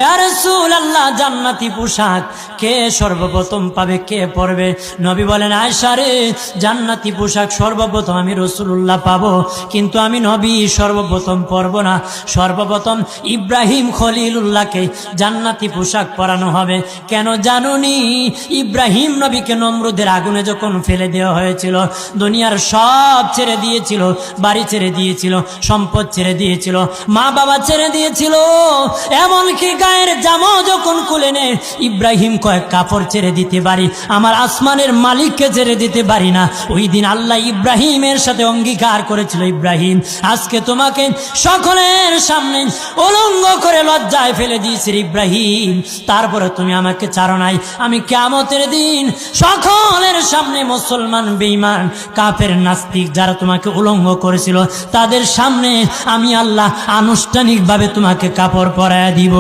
ইয়া রাসূলুল্লাহ, জান্নাতি পোশাক কে সর্বপ্রথম পাবে, কে পরবে? নবী বলেন, আয়েশা রে, জান্নাতি পোশাক সর্বপ্রথম আমি রাসূলুল্লাহ পাবো, কিন্তু আমি নবী সর্বপ্রথম পরব না। সর্বপ্রথম ইব্রাহিম খলিলুল্লাহকে জান্নাতি পোশাক পরানো হবে। কেন জানুনি? ইব্রাহিম নবীকে নমরুদের আগুনে যখন ফেলে দেওয়া হয়েছিল, দুনিয়ার সব ছেড়ে দিয়েছিল, বাড়ি ছেড়ে দিয়েছিল, সম্পদ ছেড়ে দিয়েছিল, মা বাবা ছেড়ে দিয়েছিল, এমনকি গায়ের জামা যখন খুলে নেয়, ইব্রাহিম কয়েক কাপড় ছেড়ে দিতে পারি, আমার আসমানের মালিককে ছেড়ে দিতে পারি না। ওই দিন আল্লাহ ইব্রাহিমের সাথে অঙ্গীকার করেছিল, ইব্রাহিম, আজকে তোমাকে সকলের সামনে উলঙ্গ করে লজ্জায় ফেলে দিয়েছি ইব্রাহিম, তারপরে তুমি আমাকে ছাড়ো নাই। আমি কিয়ামতের দিন সকলের সামনে মুসলমান, বেঈমান, কাফের, নাস্তিক যারা তোমাকে উলঙ্গ করেছিল, তাদের সামনে আমি আল্লাহ আনুষ্ঠানিকভাবে তোমাকে কাপড় পরায়া দিব।